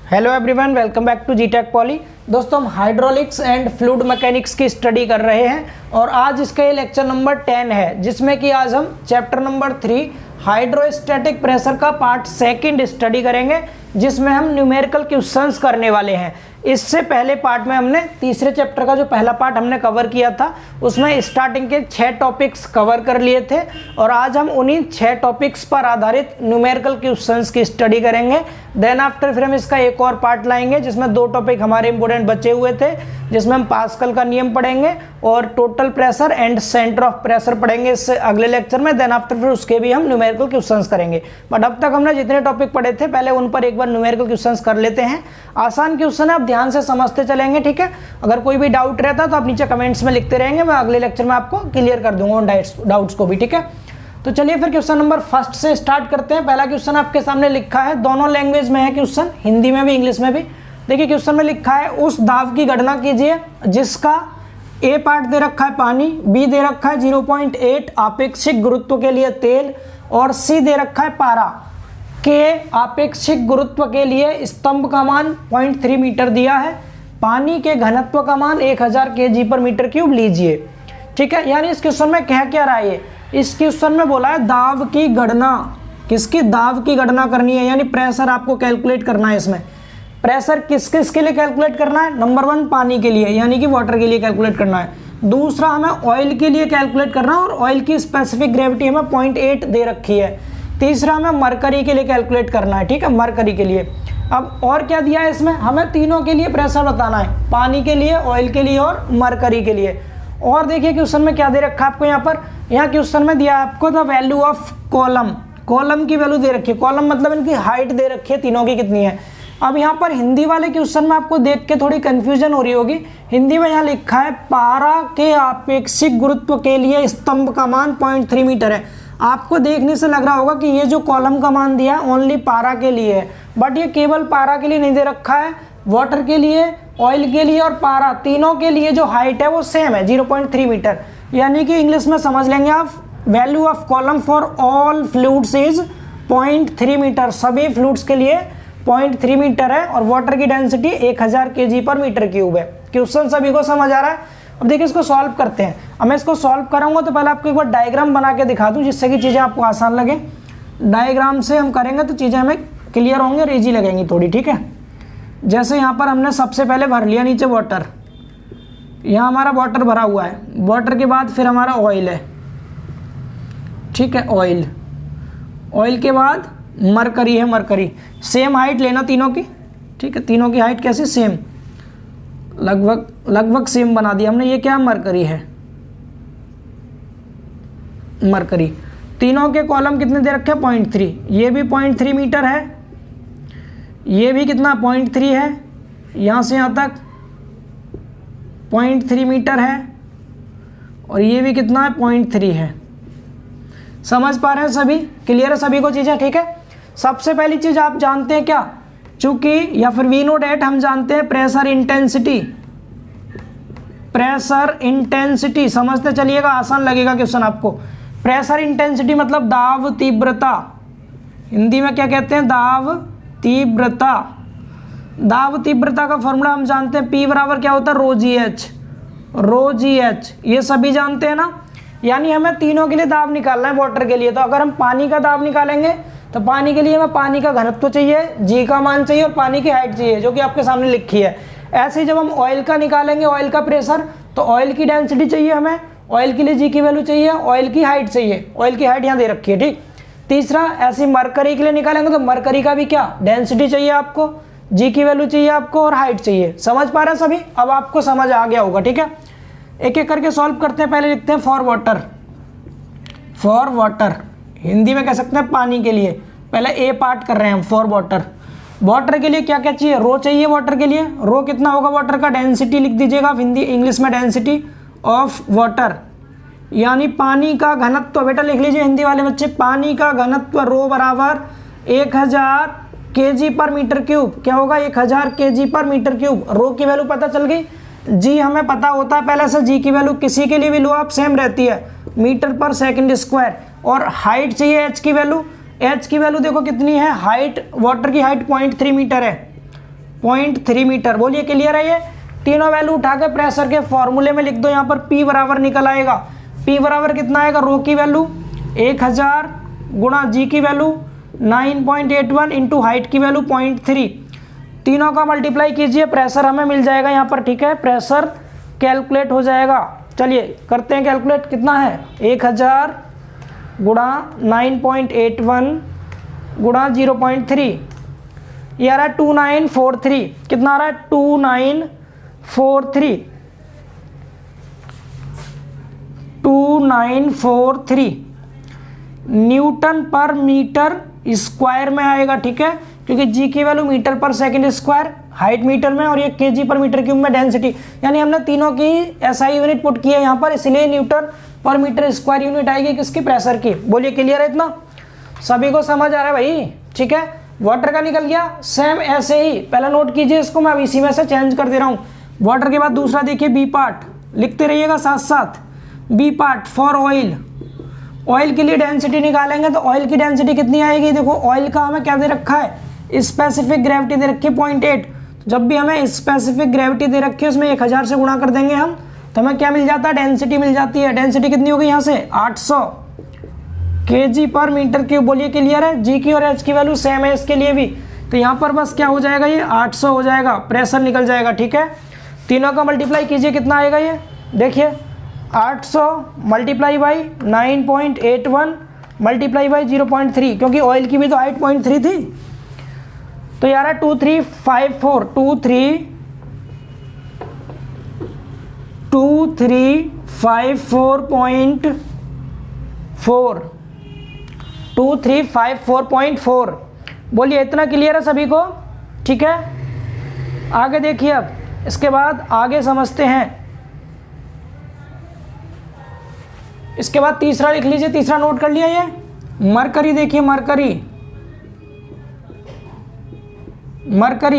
Hello everyone, welcome back to जीटेक poly. दोस्तों, हम हाइड्रोलिक्स एंड फ्लूइड मैकेनिक्स की स्टडी कर रहे हैं और आज इसका ये लेक्चर नंबर 10 है, जिसमें कि आज हम चैप्टर नंबर 3 हाइड्रोस्टैटिक प्रेशर का पार्ट सेकंड स्टडी करेंगे, जिसमें हम न्यूमेरिकल क्वेश्चंस करने वाले हैं। इससे पहले पार्ट में हमने तीसरे चैप्टर का जो पहला पार्ट हमने कवर किया था, उसमें स्टार्टिंग के 6 टॉपिक्स कवर कर लिए थे और आज हम उन्हीं 6 टॉपिक्स पर आधारित न्यूमेरिकल क्वेश्चंस की स्टडी करेंगे। देन आफ्टर फिर हम इसका एक और पार्ट लाएंगे, जिसमें 2 टॉपिक हमारे इंपॉर्टेंट बचे हुए थे, जिसमें हम पास्कल का नियम पढ़ेंगे और total pressure and centre of pressure पढ़ेंगे इससे अगले लेक्चर में। देन आफ्टर फिर उसके भी हम न्यूमेरिकल क्वेश्चंस करेंगे। बट अब तक हमने जितने टॉपिक पढ़े थे, पहले उन पर एक बार न्यूमेरिकल क्वेश्चंस कर लेते हैं। आसान क्वेश्चन है, आप ध्यान से समझते चलेंगे, ठीक है। अगर कोई भी डाउट रहता तो आप नीचे कमेंट्स में लिखते रहेंगे, मैं अगले लेक्चर में आपको क्लियर कर दूंगा उन डाउट्स को भी, ठीक है। तो चलिए फिर क्वेश्चन नंबर फर्स्ट से स्टार्ट करते हैं। पहला क्वेश्चन आपके सामने लिखा है, दोनों लैंग्वेज में है क्वेश्चन, हिंदी में भी इंग्लिश में भी। देखिए क्वेश्चन में लिखा है, उस दाब की गणना कीजिए जिसका ए पार्ट दे रखा है पानी, बी दे रखा है 0.8 आपेक्षिक गुरुत्व के लिए तेल और सी दे रखा है पारा के आपेक्षिक गुरुत्व के लिए स्तंभ का मान 0.3 मीटर दिया है। पानी के घनत्व का मान 1000 kg पर मीटर क्यूब लीजिए, ठीक है। यानी इस क्वेश्चन में कह क्या रहा है, इस क्वेश्चन में बोला है दाब की गणना, किसकी दाब की गणना करनी है, यानी प्रेशर आपको कैलकुलेट करना है। इसमें प्रेशर किस किस के लिए कैलकुलेट करना है, नंबर 1 पानी के लिए यानी कि वाटर के लिए कैलकुलेट करना है। दूसरा हमें ऑयल के लिए कैलकुलेट करना है और ऑयल की स्पेसिफिक ग्रेविटी हमें 0.8 दे रखी है। तीसरा हमें मरकरी के लिए कैलकुलेट करना है, ठीक है, मरकरी के लिए। अब और क्या दिया है इसमें, हमें तीनों के लिए प्रेशर बताना है, पानी के लिए, ऑयल के लिए और मरकरी के लिए। और देखिए क्वेश्चन में क्या दे रखा है आपको, यहाँ क्वेश्चन में दिया है आपको the value of column, column की वैल्यू दे रखी है। कॉलम मतलब इनकी हाइट दे रखी है, तीनों की कितनी है। अब यहाँ पर हिंदी वाले क्वेश्चन में आपको देख के थोड़ी कंफ्यूजन हो रही होगी। हिंदी में यहाँ लिखा है पारा के आपेक्षिक गुरुत्व के लिए स्तंभ का मान 0.3 मीटर है। आपको देखने से लग रहा होगा कि ये जो कॉलम का मान दिया है ओनली पारा के लिए है, बट ये केवल पारा के लिए नहीं दे रखा है, वाटर के लिए, ऑयल के लिए और पारा तीनों के लिए जो हाइट है वो सेम है 0.3 मीटर। यानी कि इंग्लिश में समझ लेंगे आप, value of column for all fluids is 0.3 metre, सभी फ्लूइड्स के लिए 0.3 मीटर है और वाटर की डेंसिटी 1000 kg पर मीटर क्यूब है। क्वेश्चन सभी को समझ आ रहा है। अब देखिए इसको सॉल्व करते हैं। अब मैं इसको सॉल्व कराऊंगा तो पहले आपको एक बार डायग्राम बना के दिखा दूं, जिससे कि चीज़ें आपको आसान लगे। डायग्राम से हम करेंगे तो चीज़ें हमें क्लियर होंगी और ईजी लगेंगी थोड़ी, ठीक है। जैसे यहाँ पर हमने सबसे पहले भर लिया नीचे वाटर, यहाँ हमारा वाटर भरा हुआ है, वाटर के बाद फिर हमारा ऑयल है, ठीक है, ऑयल, ऑयल के बाद मरकरी है, मरकरी। सेम हाइट लेना तीनों की, ठीक है, तीनों की हाइट कैसे सेम, लगभग सेम बना दिया हमने। ये क्या मरकरी है, मरकरी। तीनों के कॉलम कितने दे रखे हैं 0.3, ये भी 0.3 मीटर है, ये भी कितना 0.3 है, यहाँ से यहाँ तक 0.3 मीटर है और ये भी कितना है 0.3 है। समझ पा रहे हैं सभी, क्लियर है सभी को चीज़ें, ठीक है। सबसे पहली चीज़ आप जानते हैं क्या, चूंकि या फिर वी नो डेट हम जानते हैं प्रेशर इंटेंसिटी, प्रेशर इंटेंसिटी समझते चलिएगा, आसान लगेगा क्वेश्चन आपको। प्रेशर इंटेंसिटी मतलब दाब तीव्रता, हिंदी में क्या कहते हैं, दाब तीव्रता। दाब तीव्रता का फॉर्मूला हम जानते हैं, P बराबर क्या होता है, रो जी एच, ये सभी जानते हैं ना। यानी हमें तीनों के लिए दाब निकालना है। वाटर के लिए तो अगर हम पानी का दाब निकालेंगे तो पानी के लिए हमें पानी का घनत्व चाहिए, जी का मान चाहिए और पानी की हाइट चाहिए, जो कि आपके सामने लिखी है। ऐसे ही जब हम ऑयल का निकालेंगे, ऑयल का प्रेशर, तो ऑयल की डेंसिटी चाहिए हमें, ऑयल के लिए जी की वैल्यू चाहिए, ऑयल की हाइट चाहिए, ऑयल की हाइट यहाँ दे रखी है, ठीक। तीसरा ऐसे मरकरी के लिए निकालेंगे तो मरकरी का भी क्या डेंसिटी चाहिए आपको, जी की वैल्यू चाहिए आपको और हाइट चाहिए। समझ पा रहे हैं सभी, अब आपको समझ आ गया होगा, ठीक है। एक एक करके सॉल्व करते हैं। पहले लिखते हैं for water, for water Hindi में कह सकते हैं पानी के लिए। पहले ए पार्ट कर रहे हैं हम, फॉर वाटर। वाटर के लिए क्या क्या चाहिए, रो चाहिए वाटर के लिए, रो कितना होगा वाटर का, डेंसिटी लिख दीजिएगा आप हिंदी इंग्लिश में, डेंसिटी ऑफ वाटर यानी पानी का घनत्व। बेटा लिख लीजिए हिंदी वाले बच्चे, पानी का घनत्व रो बराबर 1000 kg पर मीटर क्यूब। क्या होगा 1000 kg पर मीटर क्यूब। रो की वैल्यू पता चल गई, जी हमें पता होता है पहले से, जी की वैल्यू किसी के लिए भी लो आप सेम रहती है, मीटर पर सेकंड स्क्वायर। और हाइट चाहिए एच की वैल्यू, एच की वैल्यू देखो कितनी है, हाइट वाटर की हाइट 0.3 मीटर है, 0.3 मीटर। बोलिए क्लियर है? ये तीनों वैल्यू उठा के प्रेशर के फॉर्मूले में लिख दो। यहाँ पर P बराबर निकल आएगा। P बराबर कितना आएगा? रो की वैल्यू 1000 गुणा जी की वैल्यू 9.81 इंटू हाइट की वैल्यू 0.3, तीनों का मल्टीप्लाई कीजिए, प्रेशर हमें मिल जाएगा यहाँ पर। ठीक है, प्रेशर कैलकुलेट हो जाएगा। चलिए करते हैं कैलकुलेट। कितना है? 1000 गुणा 9.81 गुणा 0.3, ये आ रहा है 2943। कितना आ रहा है? 2943 न्यूटन पर मीटर स्क्वायर में आएगा। ठीक है, क्योंकि जी की वैल्यू मीटर पर सेकंड स्क्वायर, हाइट मीटर में, और ये केजी पर मीटर क्यूब में डेंसिटी, यानी हमने तीनों की एसआई यूनिट पुट की है यहाँ पर, इसलिए न्यूटन पर मीटर स्क्वायर यूनिट आएगी किसकी? प्रेशर की। बोलिए क्लियर है? इतना सभी को समझ आ रहा है भाई? ठीक है, वाटर का निकल गया। सेम ऐसे ही पहला नोट कीजिए इसको, मैं अब इसी में से चेंज कर दे रहा हूँ। वाटर के बाद दूसरा देखिए बी पार्ट, लिखते रहिएगा साथ साथ। B part for oil, oil के लिए डेंसिटी निकालेंगे तो ऑयल की डेंसिटी कितनी आएगी? देखो ऑयल का हमें क्या दे रखा है? स्पेसिफिक ग्रेविटी दे रखी है 0.8। जब भी हमें स्पेसिफिक ग्रेविटी दे रखी है उसमें 1000 से गुणा कर देंगे हम, तो हमें क्या मिल जाता है? डेंसिटी मिल जाती है। डेंसिटी कितनी होगी यहाँ से? 800 kg पर मीटर क्यूब। बोलिए क्लियर है? जी की और एच की वैल्यू सेम है इसके लिए भी, तो यहाँ पर बस क्या हो जाएगा? ये 800 हो जाएगा, प्रेशर निकल जाएगा। ठीक है, तीनों का मल्टीप्लाई कीजिए, कितना आएगा? ये देखिए 800 मल्टीप्लाई बाई 9.81 मल्टीप्लाई बाई 0.3, क्योंकि ऑयल की भी तो हाइट 0.3 थी, तो यार 2354 2354.4 बोलिए इतना क्लियर है सभी को? ठीक है, आगे देखिए। अब इसके बाद आगे समझते हैं। इसके बाद तीसरा लिख लीजिए, तीसरा नोट कर लिया। ये मरकरी देखिए, मरकरी।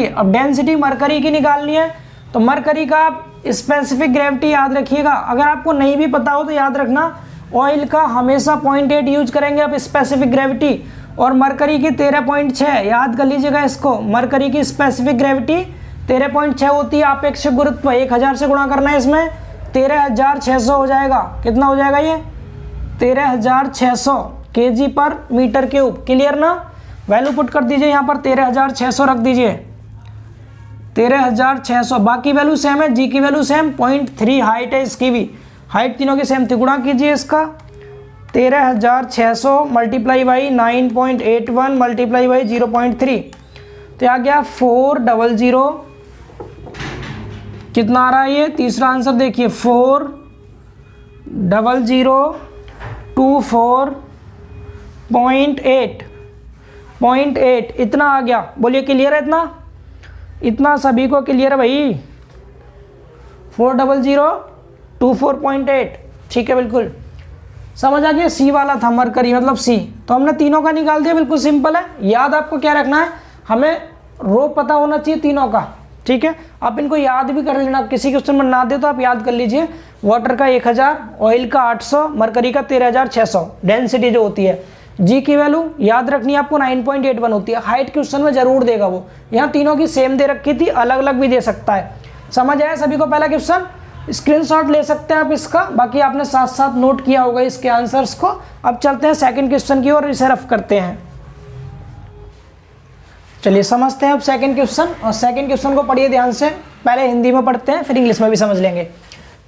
अब डेंसिटी मरकरी की निकालनी है, तो मरकरी का आप स्पेसिफिक ग्रेविटी याद रखिएगा। अगर आपको नहीं भी पता हो तो याद रखना, ऑयल का हमेशा 0.8 यूज करेंगे आप स्पेसिफिक ग्रेविटी, और मरकरी की 13.6 याद कर लीजिएगा इसको। मरकरी की स्पेसिफिक ग्रेविटी 13.6 होती है। आपेक्षिक गुरुत्व 1000 से गुणा करना है, इसमें 13600 हो जाएगा। कितना हो जाएगा? ये 13600 kg पर मीटर क्यूब। क्लियर ना? वैल्यू पुट कर दीजिए यहाँ पर, 13600 रख दीजिए, 13600। बाकी वैल्यू सेम है, जी की वैल्यू सेम, 0.3 हाइट है इसकी भी, हाइट तीनों की सेम थी। गुणा कीजिए इसका 13600 मल्टीप्लाई बाई 9.81 मल्टीप्लाई बाई 0.3, तो आ गया 400। कितना आ रहा है ये? तीसरा आंसर देखिए 40024.8 इतना आ गया। बोलिए क्लियर है? इतना सभी को क्लियर है भाई? 40024.8। ठीक है, बिल्कुल समझ आ गया। सी वाला था मरकरी, मतलब सी, तो हमने तीनों का निकाल दिया। बिल्कुल सिंपल है। याद आपको क्या रखना है? हमें रो पता होना चाहिए तीनों का। ठीक है, आप इनको याद भी कर लेना, किसी क्वेश्चन में ना दे तो आप याद कर लीजिए। वाटर का 1000, ऑयल का 800, मरकरी का 13600 डेंसिटी जो होती है। जी की वैल्यू याद रखनी है आपको 9.81 होती है। हाइट क्वेश्चन में जरूर देगा वो, यहाँ तीनों की सेम दे रखी थी, अलग अलग भी दे सकता है। समझ आया सभी को? पहला क्वेश्चन स्क्रीनशॉट ले सकते हैं आप इसका, बाकी आपने साथ साथ नोट किया होगा इसके आंसर्स को। अब चलते हैं सेकंड क्वेश्चन की ओर, इसे रफ करते हैं। चलिए समझते हैं अब सेकंड क्वेश्चन, और सेकंड क्वेश्चन को पढ़िए ध्यान से। पहले हिंदी में पढ़ते हैं, फिर इंग्लिश में भी समझ लेंगे।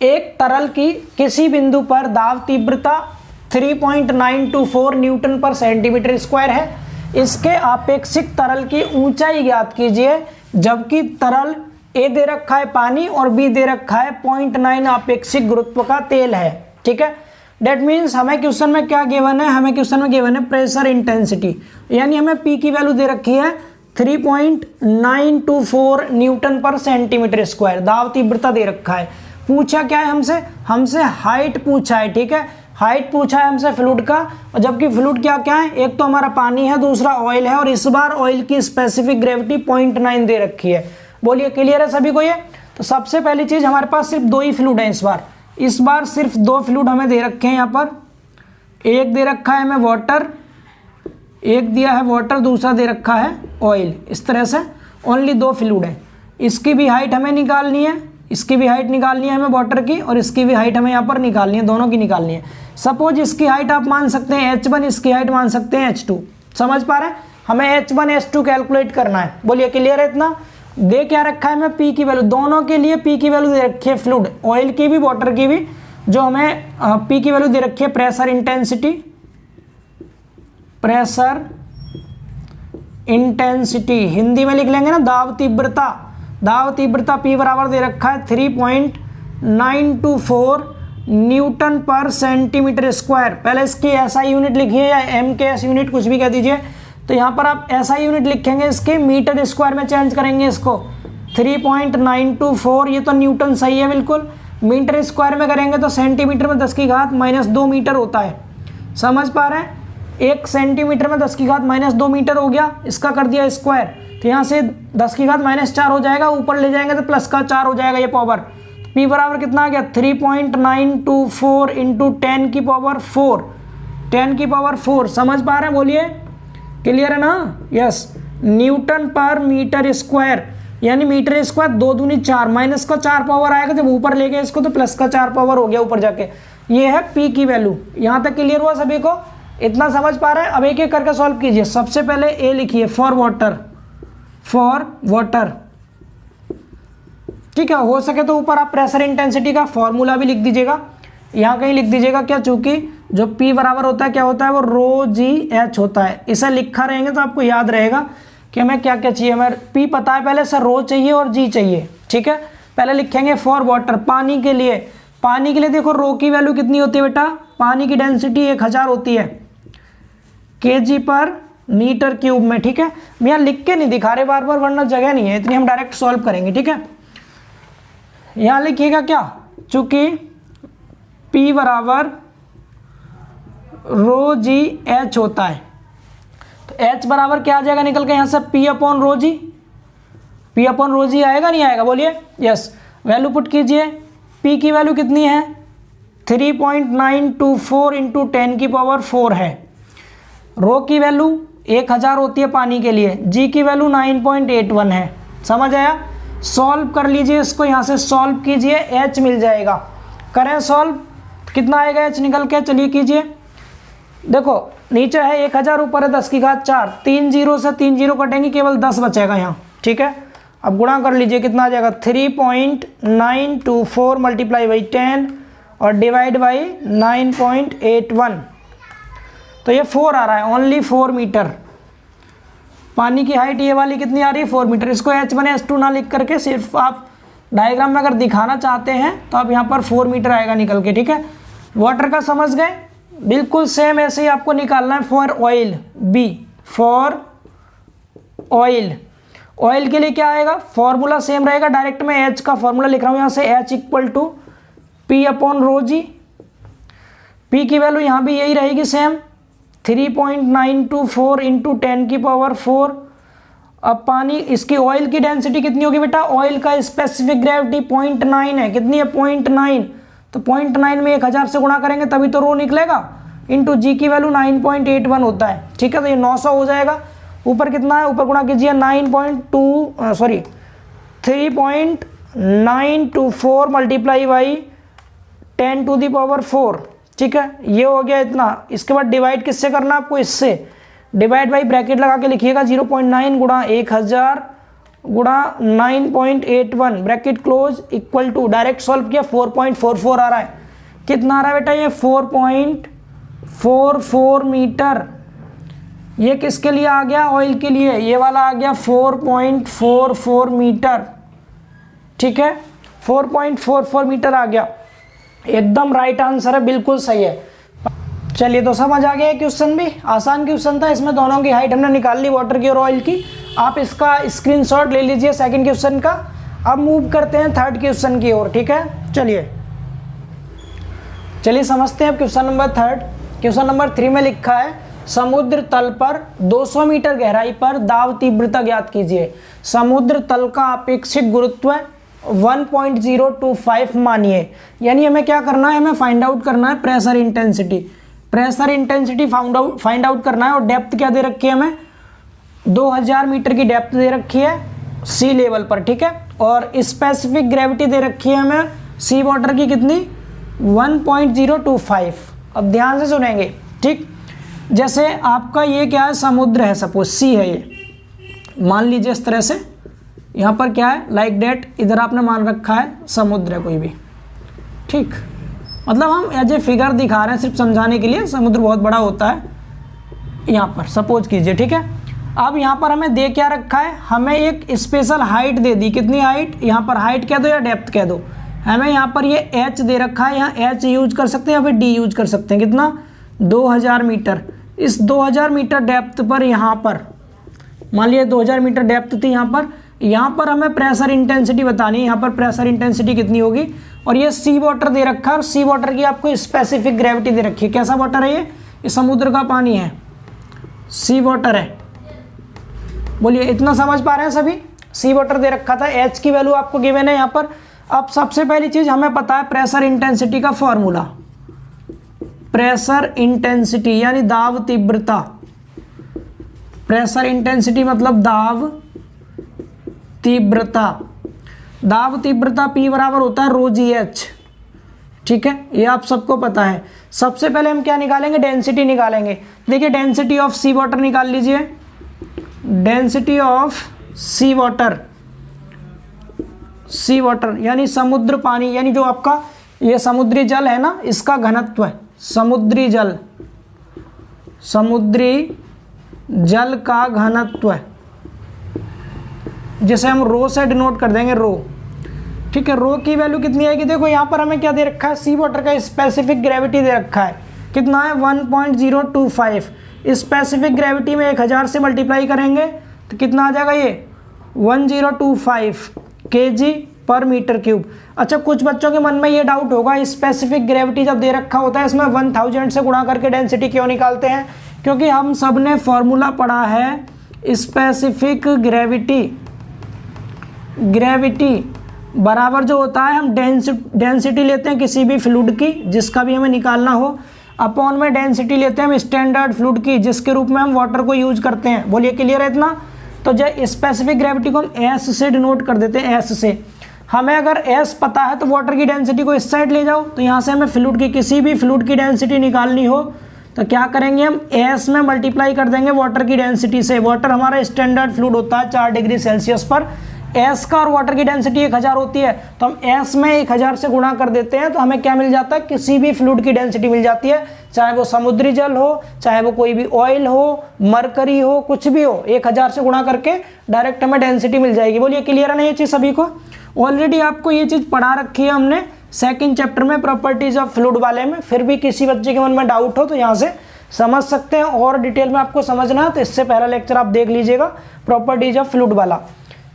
एक तरल की किसी बिंदु पर दाब तीव्रता 3.924 न्यूटन पर सेंटीमीटर स्क्वायर है। इसके आपेक्षिक तरल की ऊंचाई ज्ञात कीजिए, जबकि तरल ए दे रखा है पानी और बी दे रखा है 0.9 आपेक्षिक गुरुत्व का तेल है। ठीक है, डेट मीन्स हमें क्वेश्चन में क्या गिवन है? हमें क्वेश्चन में गिवन है प्रेशर इंटेंसिटी, यानी हमें पी की वैल्यू दे रखी है 3.924 न्यूटन पर सेंटीमीटर स्क्वायर। दाब तीव्रता दे रखा है। पूछा क्या है हमसे हाइट पूछा है। ठीक है, हाइट पूछा है हमसे फ्लूइड का, और जबकि फ्लूइड क्या क्या है? एक तो हमारा पानी है, दूसरा ऑयल है, और इस बार ऑयल की स्पेसिफिक ग्रेविटी 0.9 दे रखी है। बोलिए क्लियर है सभी को ये? तो सबसे पहली चीज, हमारे पास सिर्फ 2 ही फ्लूइड है इस बार सिर्फ 2 फ्लूइड हमें दे रखे हैं यहाँ पर। एक दे रखा है हमें वाटर, एक दिया है वाटर, दूसरा दे रखा है ऑयल। इस तरह से ओनली 2 फ्लूइड है। इसकी भी हाइट हमें निकालनी है, इसकी भी हाइट निकालनी है हमें वाटर की, और इसकी भी हाइट हमें यहाँ पर निकालनी है, दोनों की निकालनी है। सपोज इसकी हाइट आप मान सकते हैं h1, इसकी हाइट मान सकते हैं h2। समझ पा रहे हैं? हमें h1 h2 कैलकुलेट करना है। बोलिए क्लियर है इतना? दे क्या रखा है हमें, P की वैल्यू, दोनों के लिए P की वैल्यू दे रखी है, फ्लूइड ऑयल की भी वाटर की भी। जो हमें P की वैल्यू दे रखी है pressure intensity, pressure intensity Hindi में लिख लेंगे ना दाब तीव्रता। दाब तीव्रता P बराबर दे रखा है 3.924 न्यूटन पर सेंटीमीटर स्क्वायर। पहले इसकी SI यूनिट लिखिए या MKS यूनिट कुछ भी कह दीजिए। तो यहाँ पर आप SI यूनिट लिखेंगे, इसके मीटर स्क्वायर में चेंज करेंगे इसको। 3.924 ये तो न्यूटन सही है बिल्कुल, मीटर स्क्वायर में करेंगे तो सेंटीमीटर में 10 की घात -2 मीटर होता है। समझ पा रहे हैं? 1 सेंटीमीटर में 10 की घात -2 मीटर हो गया, इसका कर दिया स्क्वायर। तो यहाँ से 10 की घात -4 हो जाएगा, ऊपर ले जाएंगे तो प्लस का 4 हो जाएगा ये पावर। P बराबर कितना आ गया 3.924 इंटू 10 की पावर 4, 10 की पावर 4। समझ पा रहे हैं? बोलिए क्लियर है ना? यस, न्यूटन पर मीटर स्क्वायर, यानी मीटर स्क्वायर 2 दूनी 4, माइनस का 4 पावर आएगा जब ऊपर ले गए इसको तो प्लस का 4 पावर हो गया ऊपर जाके। ये है P की वैल्यू। यहाँ तक क्लियर हुआ सभी को? इतना समझ पा रहे हैं? अब एक एक करके सॉल्व कीजिए। सबसे पहले A लिखिए फॉर वाटर, फॉर वाटर, ठीक है। हो सके तो ऊपर आप प्रेशर इंटेंसिटी का फॉर्मूला भी लिख दीजिएगा, यहाँ कहीं लिख दीजिएगा क्या, चूंकि जो P बराबर होता है क्या होता है वो ρGH होता है। इसे लिखा रहेंगे तो आपको याद रहेगा कि हमें क्या क्या चाहिए। हमें P पता है पहले से, रो चाहिए और G चाहिए, ठीक है। पहले लिखेंगे फॉर वाटर, पानी के लिए। पानी के लिए देखो रो की वैल्यू कितनी होती है बेटा, पानी की डेंसिटी 1000 होती है kg पर मीटर क्यूब में, ठीक है। मैं यहाँ लिख के नहीं दिखा रहे बार बार वरना जगह नहीं है इतनी, हम डायरेक्ट सॉल्व करेंगे, ठीक है। यहाँ लिखिएगा क्या, चूंकि P बराबर ρGH होता है तो H बराबर क्या आ जाएगा निकल के यहाँ से, P upon ρG। P upon ρG आएगा नहीं आएगा, बोलिए यस। वैल्यू पुट कीजिए, P की वैल्यू कितनी है 3.924 इंटू 10 की पावर 4 है। रो की वैल्यू 1000 होती है पानी के लिए, G की वैल्यू 9.81 है। समझ आया? सॉल्व कर लीजिए इसको, यहाँ से सॉल्व कीजिए, H मिल जाएगा। करें सॉल्व, कितना आएगा H निकल के, चलिए कीजिए। देखो नीचे है 1000, ऊपर है 10 की घात 4, 3 जीरो से 3 जीरो कटेंगे, केवल 10 बचेगा यहाँ, ठीक है। अब गुणा कर लीजिए, कितना आ जाएगा 3.924 मल्टीप्लाई बाई 10 और डिवाइड बाई 9.81, तो ये 4 आ रहा है, ओनली 4 मीटर। पानी की हाइट ये वाली कितनी आ रही है 4 मीटर। इसको H1 H2 ना लिख करके सिर्फ आप डायग्राम में अगर दिखाना चाहते हैं तो आप यहाँ पर 4 मीटर आएगा निकल के, ठीक है। वाटर का समझ गए, बिल्कुल सेम ऐसे ही आपको निकालना है for oil, B for oil. Oil के लिए क्या आएगा, फॉर्मूला सेम रहेगा, डायरेक्ट मैं H का फॉर्मूला लिख रहा हूँ यहाँ से, H equal to P upon ρG। P की वैल्यू यहाँ भी यही रहेगी सेम, 3.924 इंटू 10 की पावर 4। अब पानी, इसकी ऑयल की डेंसिटी कितनी होगी बेटा, ऑयल का स्पेसिफिक ग्रेविटी 0.9 है, कितनी है 0.9, तो 0.9 में 1000 से गुणा करेंगे तभी तो रो निकलेगा, इंटू जी की वैल्यू 9.81 होता है, ठीक है। तो ये 900 हो जाएगा। ऊपर कितना है, ऊपर गुणा कीजिए 3.924 multiply by 10 to the power 4, ठीक है। ये हो गया इतना। इसके बाद डिवाइड किससे करना है आपको, इससे डिवाइड बाई ब्रैकेट लगा के लिखिएगा 0.9 गुणा 1000 गुणा 9.81 bracket close equal to, direct solve किया 4.44 आ रहा है। कितना आ रहा है बेटा, ये 4.44 मीटर। ये किसके लिए आ गया, ऑयल के लिए, ये वाला आ गया 4.44 मीटर, ठीक है। 4.44 मीटर आ गया, एकदम राइट आंसर है, बिल्कुल सही है। चलिए तो समझ आ गया। क्वेश्चन भी आसान क्वेश्चन था, इसमें दोनों की हाइट हमने निकाल ली, वाटर की और ऑयल की। आप इसका स्क्रीनशॉट ले लीजिए सेकंड क्वेश्चन का। अब मूव करते हैं थर्ड क्वेश्चन की ओर, ठीक है। चलिए समझते हैं question number third. Question number 3 में लिखा है, समुद्र तल पर 200 मीटर गहराई पर दाब तीव्रता ज्ञात कीजिए। समुद्र तल का अपेक्षित गुरुत्व 1.025 मानिए। यानी हमें क्या करना है, हमें फाइंड आउट करना है pressure intensity. Pressure intensity find out करना है। और डेप्थ क्या दे रखी है हमें, 2000 मीटर की डेप्थ दे रखी है। सी लेवल पर, ठीक है। और स्पेसिफिक ग्रेविटी दे रखी है हमें सी वाटर की कितनी, 1.025। अब ध्यान से सुनेंगे, ठीक। जैसे आपका ये क्या है, समुद्र है, सपोज सी है ये, मान लीजिए इस तरह से, यहाँ पर क्या है लाइक डेट, इधर आपने मान रखा है समुद्र है कोई भी, ठीक। मतलब हम एज ए फिगर दिखा रहे हैं सिर्फ समझाने के लिए, समुद्र बहुत बड़ा होता है यहाँ पर, सपोज कीजिए, ठीक है। अब यहाँ पर हमें दे क्या रखा है, हमें एक स्पेशल हाइट दे दी, कितनी हाइट, यहाँ पर हाइट कह दो या डेप्थ कह दो, हमें यहाँ पर ये एच दे रखा है, यहाँ एच यूज कर सकते हैं या फिर डी यूज कर सकते हैं, कितना 2000 मीटर। इस 2000 मीटर डेप्थ पर, यहाँ पर मान लिया 2000 मीटर डेप्थ थी यहाँ पर हमें प्रेशर इंटेंसिटी बतानी है, यहाँ पर प्रेशर इंटेंसिटी कितनी होगी। और ये सी वाटर दे रखा है, और सी वाटर की आपको स्पेसिफिक ग्रेविटी दे रखी है। कैसा वाटर है ये समुद्र का पानी है, सी वाटर है। बोलिए इतना समझ पा रहे हैं सभी। सी वाटर दे रखा था, एच की वैल्यू आपको गिवन है यहाँ पर। अब सबसे पहली चीज हमें पता है प्रेशर इंटेंसिटी का फॉर्मूला, प्रेशर इंटेंसिटी यानी दाब तीव्रता, प्रेशर इंटेंसिटी मतलब दाब तीव्रता। दाब तीव्रता P बराबर होता है रो जी एच, ठीक है, ये आप सबको पता है। सबसे पहले हम क्या निकालेंगे, डेंसिटी निकालेंगे। देखिए डेंसिटी ऑफ सी वाटर निकाल लीजिए, density of sea water, sea water यानी समुद्र पानी, यानी जो आपका ये समुद्री जल है ना, इसका घनत्व है, समुद्री जल, समुद्री जल का घनत्व है, जिसे हम रो से डिनोट कर देंगे, रो, ठीक है। रो की वैल्यू कितनी आएगी, देखो यहाँ पर हमें क्या दे रखा है, सी वाटर का स्पेसिफिक ग्रेविटी दे रखा है, कितना है 1.025। स्पेसिफिक ग्रेविटी में 1000 से मल्टीप्लाई करेंगे तो कितना आ जाएगा, ये 1025 kg पर मीटर क्यूब। अच्छा, कुछ बच्चों के मन में ये डाउट होगा, स्पेसिफिक ग्रेविटी जब दे रखा होता है इसमें 1000 से गुणा करके डेंसिटी क्यों निकालते हैं, क्योंकि हम सब ने फॉर्मूला पढ़ा है स्पेसिफिक ग्रेविटी, ग्रेविटी बराबर जो होता है, हम डेंसिटी लेते हैं किसी भी फ्लूइड की जिसका भी हमें निकालना हो, अपॉन में डेंसिटी लेते हैं हम स्टैंडर्ड फ्लूइड की जिसके रूप में हम वाटर को यूज करते हैं। बोलिए क्लियर है इतना। तो जो स्पेसिफिक ग्रेविटी को हम एस से डिनोट कर देते हैं, एस से। हमें अगर एस पता है तो वाटर की डेंसिटी को इस साइड ले जाओ, तो यहाँ से हमें फ्लूइड की किसी भी फ्लूइड की डेंसिटी निकालनी हो तो क्या करेंगे, हम एस में मल्टीप्लाई कर देंगे वाटर की डेंसिटी से। वाटर हमारा स्टैंडर्ड फ्लूइड होता है 4 डिग्री सेल्सियस पर, एस का और वाटर की डेंसिटी 1000 होती है, तो हम एस में 1000 से गुणा कर देते हैं तो हमें क्या मिल जाता है, किसी भी फ्लूइड की डेंसिटी मिल जाती है, चाहे वो समुद्री जल हो, चाहे वो कोई भी ऑयल हो, मरकरी हो, कुछ भी हो, 1000 से गुणा करके डायरेक्ट हमें डेंसिटी मिल जाएगी। बोलिए क्लियर है ना ये चीज़ सभी को। ऑलरेडी आपको ये चीज़ पढ़ा रखी है हमने सेकेंड चैप्टर में प्रॉपर्टीज ऑफ फ्लूइड वाले में, फिर भी किसी बच्चे के मन में डाउट हो तो यहाँ से समझ सकते हैं। और डिटेल में आपको समझना है तो इससे पहला लेक्चर आप देख लीजिएगा प्रॉपर्टीज ऑफ फ्लूइड वाला।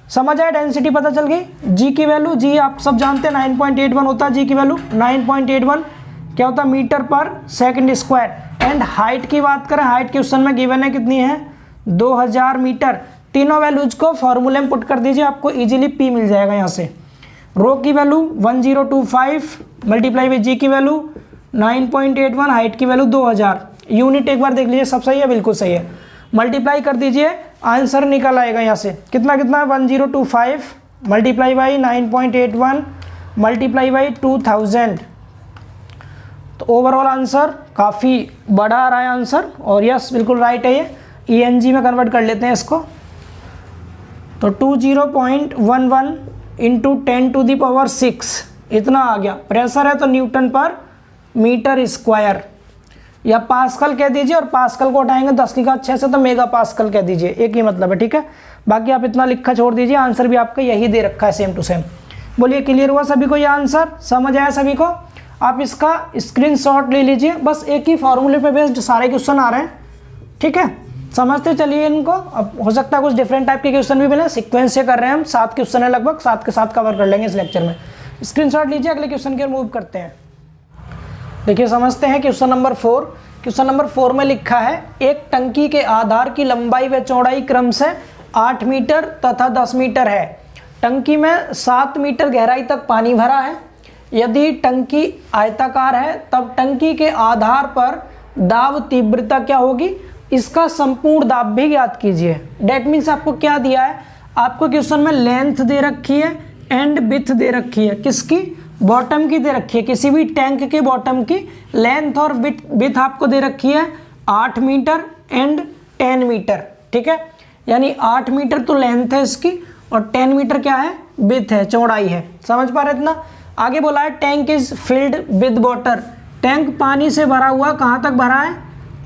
समझ आया, डेंसिटी पता चल गई। जी की वैल्यू, जी आप सब जानते हैं 9.81 होता है जी की वैल्यू, 9.81 क्या होता है, मीटर पर सेकंड स्क्वायर। एंड हाइट की बात करें, हाइट क्वेश्चन में गिवन है कितनी है, 2000 मीटर। तीनों वैल्यूज को फॉर्मूले में पुट कर दीजिए, आपको इजीली पी मिल जाएगा यहाँ से। रो की वैल्यू 1025 मल्टीप्लाई विद जी की वैल्यू 9.81, हाइट की वैल्यू 2000। यूनिट एक बार देख लीजिए, सब सही है, बिल्कुल सही है। मल्टीप्लाई कर दीजिए, आंसर निकल आएगा यहाँ से कितना कितना है, 1025 मल्टीप्लाई बाई 9.81 मल्टीप्लाई बाई 2000। तो ओवरऑल आंसर काफ़ी बड़ा आ रहा है आंसर, और यस बिल्कुल राइट है। ये ENG में कन्वर्ट कर लेते हैं इसको, तो 20.11 इंटू 10⁶ इतना आ गया। प्रेशर है तो न्यूटन पर मीटर स्क्वायर, या पास्कल कह दीजिए, और पास्कल को उठाएंगे 10⁶ से तो मेगा पास्कल कह दीजिए, एक ही मतलब है, ठीक है। बाकी आप इतना लिखा छोड़ दीजिए, आंसर भी आपका यही दे रखा है सेम टू सेम। बोलिए क्लियर हुआ सभी को, ये आंसर समझ आया सभी को। आप इसका स्क्रीनशॉट ले लीजिए, बस एक ही फॉर्मूले पे बेस्ड सारे क्वेश्चन आ रहे हैं, ठीक है। समझते चलिए इनको। अब हो सकता है कुछ डिफरेंट टाइप के क्वेश्चन भी मिले, सीक्वेंस से कर रहे हैं हम, 7 क्वेश्चन है लगभग, 7 के 7 कवर कर लेंगे इस लेक्चर में। स्क्रीनशॉट लीजिए, अगले क्वेश्चन की ओर मूव करते हैं। देखिए समझते हैं क्वेश्चन नंबर 4। क्वेश्चन नंबर 4 में लिखा है, एक टंकी के आधार की लंबाई व चौड़ाई क्रम से 8 मीटर तथा 10 मीटर है। टंकी में 7 मीटर गहराई तक पानी भरा है। यदि टंकी आयताकार है तब टंकी के आधार पर दाब तीव्रता क्या होगी, इसका संपूर्ण दाब भी ज्ञात कीजिए। डेट मीन्स आपको क्या दिया है, आपको क्वेश्चन में लेंथ दे रखी है एंड विड्थ दे रखी है, किसकी, बॉटम की दे रखी है, किसी भी टैंक के बॉटम की लेंथ और विड्थ आपको दे रखी है 8 मीटर एंड 10 मीटर, ठीक है। यानी 8 मीटर तो लेंथ है इसकी और 10 मीटर क्या है, विड्थ है, चौड़ाई है। समझ पा रहे इतना। आगे बोला है tank is filled with water, tank पानी से भरा हुआ, कहाँ तक भरा है,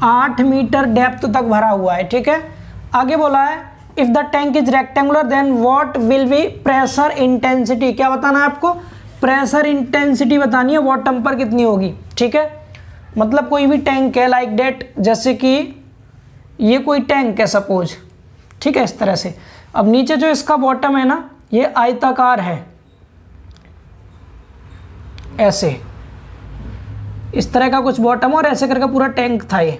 8 मीटर डेप्थ तक भरा हुआ है, ठीक है। आगे बोला है if the tank is rectangular then what will be pressure intensity, क्या बताना है आपको, प्रेशर इंटेंसिटी बतानी है, बॉटम पर कितनी होगी, ठीक है। मतलब कोई भी टैंक है लाइक डेट, जैसे कि ये कोई टैंक है सपोज, ठीक है, इस तरह से। अब नीचे जो इसका बॉटम है ना, ये आयताकार है, ऐसे इस तरह का कुछ बॉटम और ऐसे करके पूरा टैंक था ये।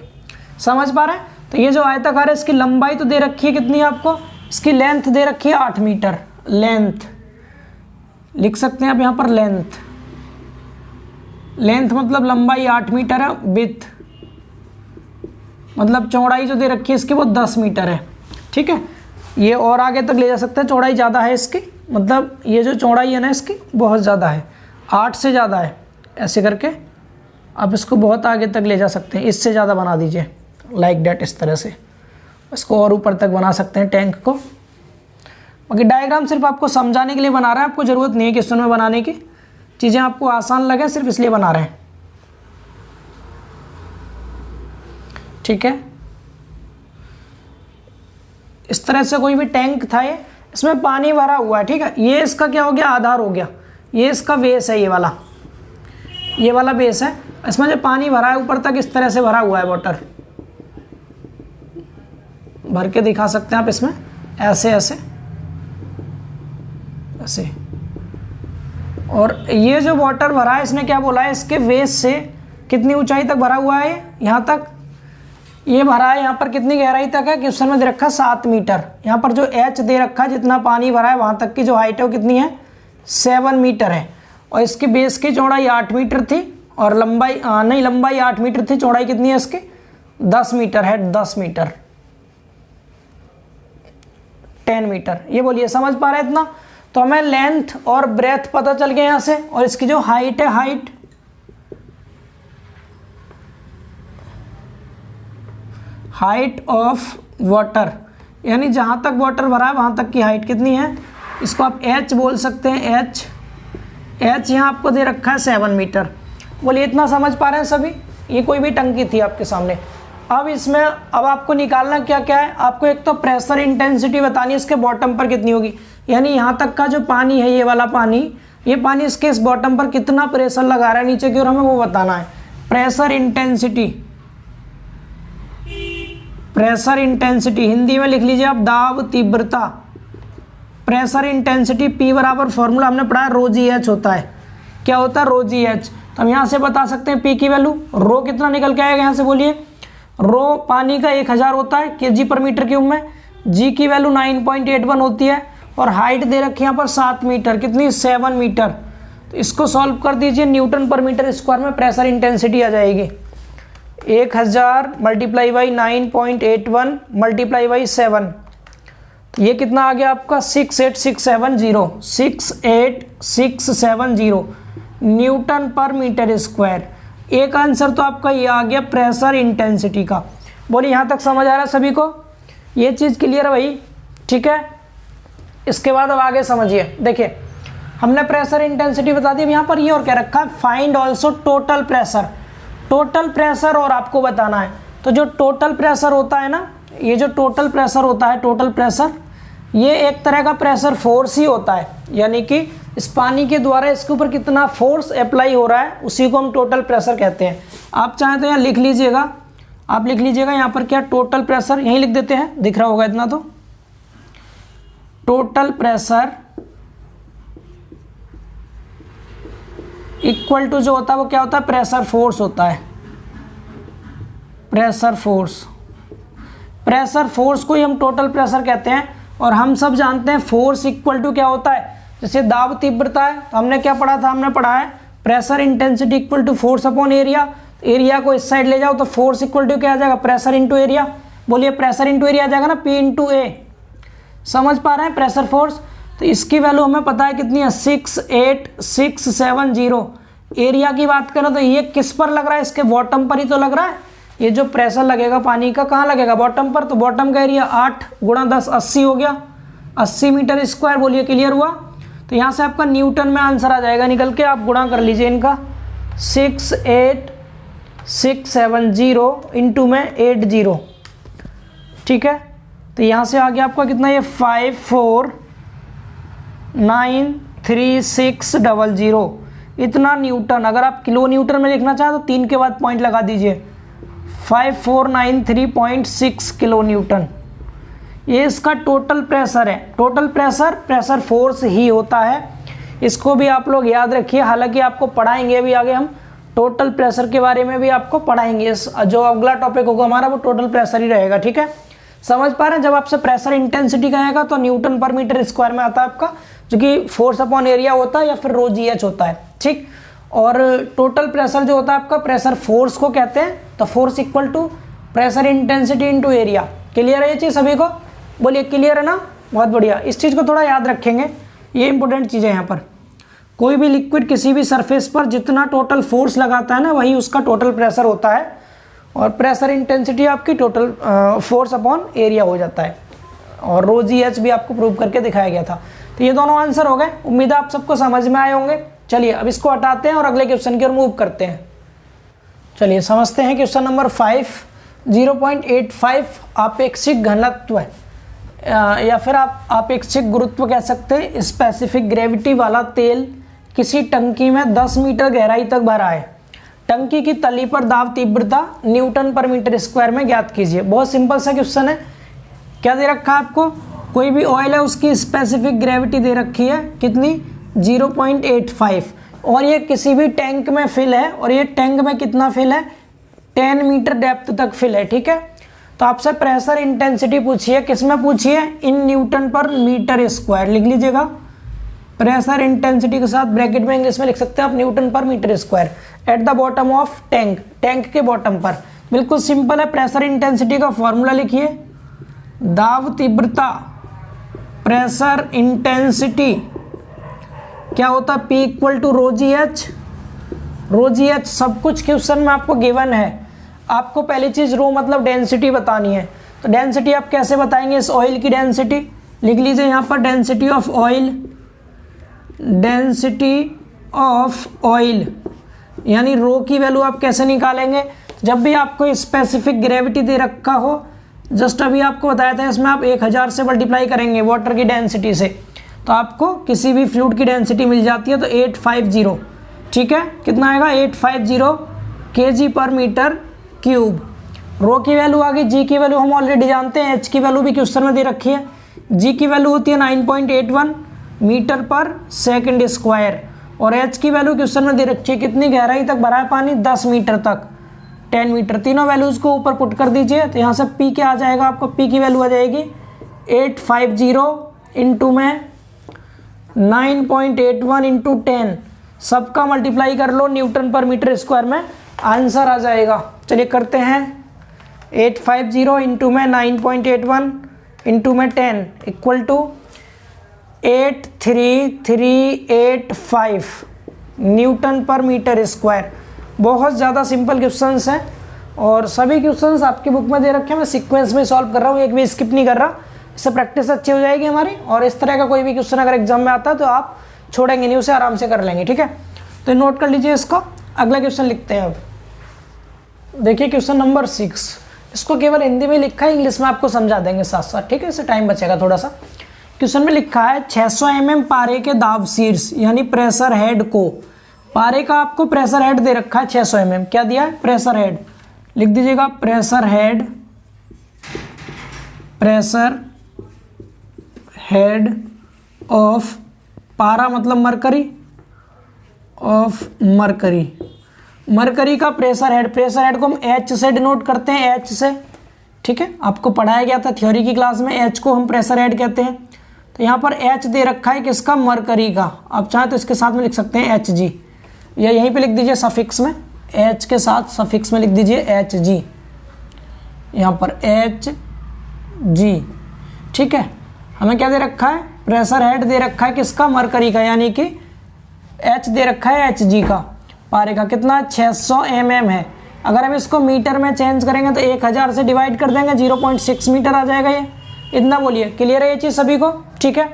समझ पा रहे हैं। तो ये जो आयताकार है इसकी लंबाई तो दे रखी है कितनी आपको, इसकी लेंथ दे रखी है 8 मीटर, लेंथ लिख सकते हैं आप यहाँ पर, लेंथ मतलब लंबाई 8 मीटर है, विड्थ मतलब चौड़ाई जो दे रखी है इसकी वो 10 मीटर है, ठीक है। ये और आगे तक ले जा सकते हैं, चौड़ाई ज़्यादा है इसकी, मतलब ये जो चौड़ाई है ना इसकी बहुत ज़्यादा है, 8 से ज़्यादा है, ऐसे करके आप इसको बहुत आगे तक ले जा सकते हैं, इससे ज़्यादा बना दीजिए लाइक डेट, इस तरह से इसको और ऊपर तक बना सकते हैं टैंक को। बाकी डायग्राम सिर्फ आपको समझाने के लिए बना रहे हैं, आपको ज़रूरत नहीं है क्वेश्चन में बनाने की, चीज़ें आपको आसान लगे सिर्फ इसलिए बना रहे हैं, ठीक है। इस तरह से कोई भी टैंक था ये, इसमें पानी भरा हुआ है, ठीक है। ये इसका क्या हो गया, आधार हो गया, ये इसका बेस है, ये वाला बेस है, इसमें जो पानी भरा है ऊपर तक इस तरह से भरा हुआ है, वाटर भर के दिखा सकते हैं आप इसमें, ऐसे ऐसे ऐसे। और ये जो वाटर भरा है इसने क्या बोला है, इसके बेस से कितनी ऊंचाई तक भरा हुआ है, यहाँ तक ये भरा है, यहाँ पर कितनी गहराई तक है, क्वेश्चन में दे रखा है 7 मीटर। यहाँ पर जो एच दे रखा है, जितना पानी भरा है वहाँ तक की जो हाइट है वो कितनी है, 7 मीटर है। और इसकी बेस की चौड़ाई 8 मीटर थी और लंबाई लंबाई 8 मीटर थी, चौड़ाई कितनी है इसकी, 10 मीटर है, 10 मीटर 10 मीटर। ये बोलिए समझ पा रहे हैं इतना। तो हमें लेंथ और ब्रेथ पता चल गया यहाँ से, और इसकी जो हाइट है, हाइट ऑफ वाटर, यानी जहाँ तक वाटर भरा है वहाँ तक की हाइट कितनी है, इसको आप एच बोल सकते हैं, एच यहाँ आपको दे रखा है 7 मीटर। बोलिए इतना समझ पा रहे हैं सभी। ये कोई भी टंकी थी आपके सामने। अब इसमें अब आपको निकालना क्या क्या है, आपको एक तो प्रेशर इंटेंसिटी बतानी है, इसके बॉटम पर कितनी होगी, यानी यहाँ तक का जो पानी है, ये वाला पानी, ये पानी इसके इस बॉटम पर कितना प्रेशर लगा रहा है नीचे की ओर, हमें वो बताना है। प्रेशर इंटेंसिटी हिंदी में लिख लीजिए आप, दाब तीव्रता। प्रेशर इंटेंसिटी P बराबर फॉर्मूला हमने पढ़ा है, रो जी एच होता है। क्या होता है, रो जी एच। तो हम यहाँ से बता सकते हैं P की वैल्यू, रो कितना निकल के आएगा यहाँ से, बोलिए। रो पानी का 1000 होता है केजी पर मीटर क्यूब में, जी की वैल्यू 9.81 होती है, और हाइट दे रखी है यहाँ पर 7 मीटर, कितनी, 7 मीटर। तो इसको सॉल्व कर दीजिए, न्यूटन पर मीटर स्क्वायर में प्रेशर इंटेंसिटी आ जाएगी। 1000 मल्टीप्लाई बाई 9.81 मल्टीप्लाई बाई 7, तो ये कितना आ गया आपका, 68670 न्यूटन पर मीटर स्क्वायर। एक आंसर तो आपका ये आ गया प्रेशर इंटेंसिटी का। बोलिए यहाँ तक समझ आ रहा है सभी को, ये चीज़ क्लियर है भाई, ठीक है। इसके बाद अब आगे समझिए, देखिए हमने प्रेशर इंटेंसिटी बता दी। यहाँ पर ये और क्या रखा है, find also total pressure. Total pressure और आपको बताना है। तो जो टोटल प्रेशर होता है ना, ये जो टोटल प्रेशर होता है, टोटल प्रेशर ये एक तरह का प्रेशर फोर्स ही होता है, यानी कि इस पानी के द्वारा इसके ऊपर कितना फोर्स अप्लाई हो रहा है, उसी को हम टोटल प्रेशर कहते हैं। आप चाहें तो यहाँ लिख लीजिएगा, आप लिख लीजिएगा यहाँ पर क्या, टोटल प्रेशर यहीं लिख देते हैं, दिख रहा होगा इतना। तो टोटल प्रेशर इक्वल टू जो होता है वो क्या होता है, प्रेशर फोर्स होता है। प्रेशर फोर्स को ही हम टोटल प्रेशर कहते हैं। और हम सब जानते हैं फोर्स इक्वल टू क्या होता है, जैसे दाब तीव्रता है, तो हमने क्या पढ़ा था, हमने पढ़ा है pressure intensity equal to force upon area. Area को इस साइड ले जाओ तो फोर्स इक्वल टू क्या आ जाएगा, प्रेशर इंटू एरिया। बोलिए प्रेशर इंटू एरिया आ जाएगा ना, P इंटू ए। समझ पा रहे हैं प्रेशर फोर्स। तो इसकी वैल्यू हमें पता है कितनी है 68670। एरिया की बात करें तो ये किस पर लग रहा है, इसके बॉटम पर ही तो लग रहा है। ये जो प्रेशर लगेगा पानी का कहाँ लगेगा, बॉटम पर। तो बॉटम का एरिया 8 गुणा 10 80 हो गया, 80 मीटर स्क्वायर। बोलिए क्लियर हुआ। तो यहाँ से आपका न्यूटन में आंसर आ जाएगा निकल के, आप गुणा कर लीजिए इनका 68670 इंटू में 80। ठीक है, तो यहाँ से आ गया आपका कितना, ये 54933600 इतना न्यूटन। अगर आप किलो न्यूटन में लिखना चाहें तो 3 के बाद पॉइंट लगा दीजिए, 5493.6 किलो न्यूटन। ये इसका टोटल प्रेशर है। टोटल प्रेशर फोर्स ही होता है, इसको भी आप लोग याद रखिए। हालांकि आपको पढ़ाएंगे अभी आगे, हम टोटल प्रेशर के बारे में भी आपको पढ़ाएंगे। जो अगला टॉपिक होगा हमारा वो टोटल प्रेशर ही रहेगा। ठीक है, समझ पा रहे हैं। जब आपसे प्रेशर इंटेंसिटी का आएगा तो न्यूटन पर मीटर स्क्वायर में आता है आपका, जो कि फोर्स अपॉन एरिया होता है या फिर रो जी एच होता है। ठीक, और टोटल प्रेशर जो होता है आपका, प्रेशर फोर्स को कहते हैं। तो force equal to pressure intensity into area. Clear है ये चीज़ सभी को, बोलिए क्लियर है ना। बहुत बढ़िया, इस चीज़ को थोड़ा याद रखेंगे, ये इंपॉर्टेंट चीज़ है। यहाँ पर कोई भी लिक्विड किसी भी सरफेस पर जितना टोटल फोर्स लगाता है ना, वही उसका टोटल प्रेशर होता है। और प्रेशर इंटेंसिटी आपकी टोटल फोर्स अपॉन एरिया हो जाता है। और रो जी एच भी आपको प्रूव करके दिखाया गया था। तो ये दोनों आंसर हो गए, उम्मीद है आप सबको समझ में आए होंगे। चलिए अब इसको हटाते हैं और अगले क्वेश्चन की ओर मूव करते हैं। चलिए समझते हैं क्वेश्चन नंबर 5। 0.85 आपेक्षिक घनत्व या फिर आप आपेक्षिक गुरुत्व कह सकते हैं, स्पेसिफिक ग्रेविटी वाला तेल किसी टंकी में 10 मीटर गहराई तक भरा है। टंकी की तली पर दाब तीव्रता न्यूटन पर मीटर स्क्वायर में ज्ञात कीजिए। बहुत सिंपल सा क्वेश्चन है। क्या दे रखा है आपको, कोई भी ऑयल है उसकी स्पेसिफिक ग्रेविटी दे रखी है कितनी, 0.85, और ये किसी भी टैंक में फिल है। और ये टैंक में कितना फिल है, 10 मीटर डेप्थ तक फिल है। ठीक है, तो आपसे प्रेशर इंटेंसिटी पूछिए, किसमें पूछिए, इन न्यूटन पर मीटर स्क्वायर। लिख लीजिएगा, प्रेशर इंटेंसिटी के साथ ब्रैकेट में इंग्लिश में लिख सकते हैं आप न्यूटन पर metre square. At the bottom of tank, tank के बॉटम पर। बिल्कुल सिंपल है। प्रेशर इंटेंसिटी का फॉर्मूला लिखिए, दाब तीव्रता प्रेशर इंटेंसिटी क्या होता है, P equal to rho g h. Rho g h सब कुछ क्वेश्चन में आपको गिवन है। आपको पहली चीज रो मतलब डेंसिटी बतानी है। तो डेंसिटी आप कैसे बताएंगे, इस ऑयल की डेंसिटी लिख लीजिए यहाँ पर, density of oil, density of oil यानी रो की वैल्यू आप कैसे निकालेंगे, जब भी आपको स्पेसिफिक ग्रेविटी दे रखा हो। जस्ट अभी आपको बताया था, इसमें आप 1000 से मल्टीप्लाई करेंगे वाटर की डेंसिटी से, तो आपको किसी भी फ्लूइड की डेंसिटी मिल जाती है। तो 850, ठीक है, कितना आएगा 850 kg पर मीटर क्यूब। रो की वैल्यू आ गई, जी की वैल्यू हम ऑलरेडी जानते हैं, एच की वैल्यू भी क्वेश्चन में दे रखी है। जी की वैल्यू होती है 9.81 मीटर पर सेकंड स्क्वायर, और एच की वैल्यू क्वेश्चन में दे रखी है, कितनी गहराई तक भरा है पानी, 10 मीटर तक, 10 मीटर। तीनों वैल्यूज को ऊपर पुट कर दीजिए, तो यहाँ से पी क्या आ जाएगा आपको, पी की वैल्यू आ जाएगी 850 इंटू में 9.81 इंटू 10, सबका मल्टीप्लाई कर लो न्यूटन पर मीटर स्क्वायर में, आंसर आ जाएगा। चलिए करते हैं, 850 इंटू में 9.81 इंटू में 10 इक्वल टू 83385 न्यूटन पर मीटर स्क्वायर। बहुत ज़्यादा सिंपल क्वेश्चंस हैं और सभी क्वेश्चंस आपकी बुक में दे रखे हैं। मैं सीक्वेंस में सॉल्व कर रहा हूँ, एक भी स्किप नहीं कर रहा, इससे प्रैक्टिस अच्छी हो जाएगी हमारी। और इस तरह का कोई भी क्वेश्चन अगर एग्जाम में आता है तो आप छोड़ेंगे नहीं, उसे आराम से कर लेंगे। ठीक है, तो नोट कर लीजिए इसको। अगला क्वेश्चन लिखते हैं। अब देखिए क्वेश्चन नंबर 6, इसको केवल हिंदी में लिखा है, इंग्लिश में आपको समझा देंगे साथ साथ। ठीक है, इससे टाइम बचेगा थोड़ा सा। क्वेश्चन में लिखा है 600 mm पारे के दाब शीर्ष यानी प्रेशर हेड को, पारे का आपको प्रेशर हेड दे रखा है 600 mm, क्या दिया है, प्रेशर हेड। लिख दीजिएगा pressure head, pressure head of पारा मतलब मरकरी, ऑफ मरकरी। मरकरी का प्रेशर हेड, प्रेशर हेड को हम एच से डिनोट करते हैं, एच से। ठीक है, आपको पढ़ाया गया था थ्योरी की क्लास में, एच को हम प्रेशर हेड कहते हैं। तो यहाँ पर एच दे रखा है किसका, मरकरी का। आप चाहें तो इसके साथ में लिख सकते हैं एच जी, या यहीं पे लिख दीजिए सफिक्स में, एच के साथ सफिक्स में लिख दीजिए एच जी, यहाँ पर एच जी। ठीक है, हमें क्या दे रखा है, प्रेशर हेड दे रखा है किसका, मरकरी का, यानी कि H दे रखा है Hg का, पारे का कितना 600 mm है। अगर हम इसको मीटर में चेंज करेंगे तो 1000 से डिवाइड कर देंगे, 0.6 मीटर आ जाएगा ये। इतना बोलिए, क्लियर है ये चीज़ सभी को, ठीक है।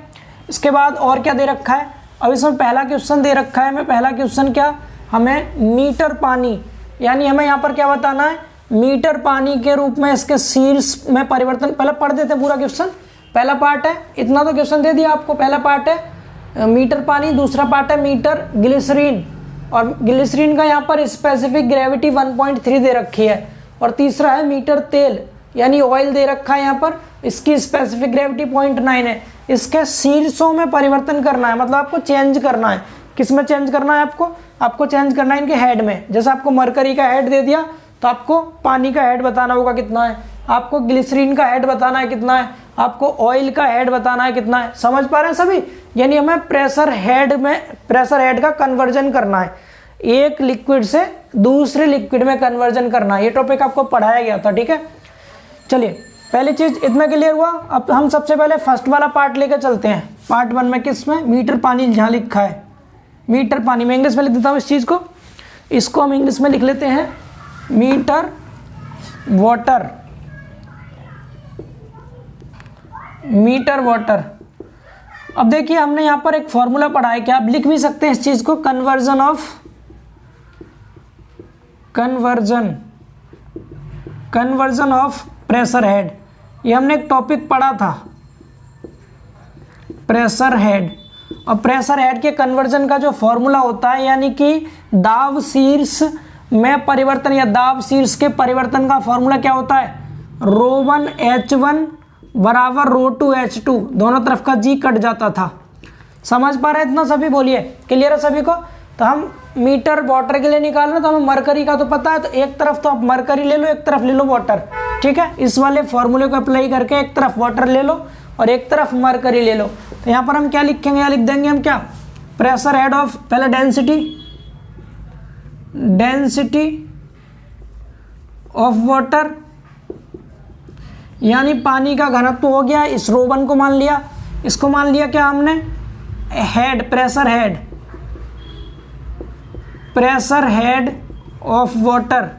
इसके बाद और क्या दे रखा है, अब इसमें पहला क्वेश्चन दे रखा है हमें, पहला क्वेश्चन क्या, हमें मीटर पानी, यानी हमें यहाँ पर क्या बताना है, मीटर पानी के रूप में इसके शीर्ष में परिवर्तन। पहले पढ़ देते पूरा क्वेश्चन, पहला पार्ट है, इतना तो क्वेश्चन दे दिया आपको। पहला पार्ट है मीटर पानी, दूसरा पार्ट है मीटर ग्लिसरीन, और ग्लिसरीन का यहाँ पर स्पेसिफिक ग्रेविटी 1.3 दे रखी है, और तीसरा है मीटर तेल यानी ऑयल दे रखा है यहाँ पर, इसकी स्पेसिफिक ग्रेविटी 0.9 है। इसके शीर्षों में परिवर्तन करना है, मतलब आपको चेंज करना है। किस में चेंज करना है आपको चेंज करना है इनके हेड में। जैसे आपको मरकरी का हेड दे दिया तो आपको पानी का हेड बताना होगा कितना है, आपको ग्लिसरीन का हेड बताना है कितना है, आपको ऑयल का हेड बताना है कितना है। समझ पा रहे हैं सभी, यानी हमें प्रेशर हेड का कन्वर्जन करना है, एक लिक्विड से दूसरे लिक्विड में कन्वर्जन करना है। ये टॉपिक आपको पढ़ाया गया था, ठीक है। चलिए पहली चीज इतना क्लियर हुआ। अब हम सबसे पहले फर्स्ट वाला पार्ट लेकर चलते हैं। पार्ट 1 में किस में, मीटर पानी जहाँ लिखा है, मीटर पानी में इंग्लिश में लिख देता हूँ इस चीज़ को, इसको हम इंग्लिश में लिख लेते हैं मीटर वाटर, मीटर वाटर। अब देखिए हमने यहाँ पर एक फॉर्मूला पढ़ा है, क्या आप लिख भी सकते हैं इस चीज़ को, कन्वर्जन ऑफ प्रेशर हेड। ये हमने एक टॉपिक पढ़ा था, प्रेशर हेड। और प्रेशर हेड के कन्वर्जन का जो फॉर्मूला होता है, यानी कि दाब शीर्ष में परिवर्तन या दाब शीर्ष के परिवर्तन का फॉर्मूला क्या होता है, ρ1 H1 बराबर ρ2 H2, दोनों तरफ का जी कट जाता था। समझ पा रहे हैं इतना सभी, बोलिए क्लियर है सभी को। तो हम मीटर वाटर के लिए निकाल रहे हैं, तो हमें मरकरी का तो पता है, तो एक तरफ तो आप मरकरी ले लो, एक तरफ ले लो वाटर, ठीक है। इस वाले फॉर्मूले को अप्लाई करके एक तरफ वाटर ले लो और एक तरफ मरकरी ले लो। तो यहाँ पर हम क्या लिखेंगे, यहाँ लिख देंगे हम क्या, प्रेशर हेड ऑफ, पहले डेंसिटी ऑफ वाटर, यानी पानी का घनत्व हो गया। इस ρ1 को मान लिया, इसको मान लिया क्या हमने, head, pressure head of water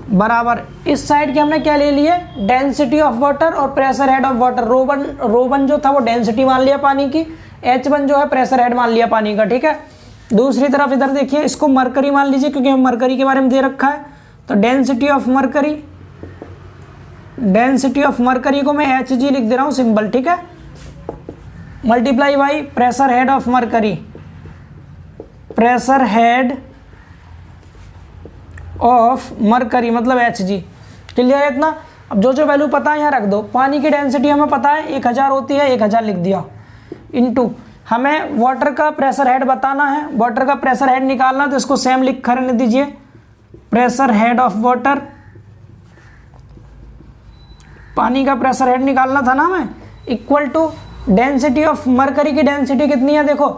बराबर, इस साइड के हमने क्या ले लिए, डेंसिटी ऑफ वाटर और प्रेशर हेड ऑफ वाटर। ρ1 जो था वो डेंसिटी मान लिया पानी की, H1 जो है प्रेशर हेड मान लिया पानी का, ठीक है। दूसरी तरफ इधर देखिए, इसको मरकरी मान लीजिए क्योंकि हम मरकरी के बारे में दे रखा है। तो डेंसिटी ऑफ मरकरी को मैं Hg लिख दे रहा हूँ सिंबल, ठीक है, multiply by pressure head of mercury, pressure head of mercury मतलब Hg। क्लियर है इतना। अब जो जो वैल्यू पता है यहाँ रख दो। पानी की डेंसिटी हमें पता है 1000 होती है, 1000 लिख दिया, इनटू हमें वाटर का प्रेशर हेड बताना है, वाटर का प्रेशर हेड निकालना, तो इसको सेम लिख कर दीजिए, प्रेशर हेड ऑफ वाटर, पानी का प्रेशर हेड निकालना था ना हमें, equal to density of mercury की डेंसिटी कितनी है, देखो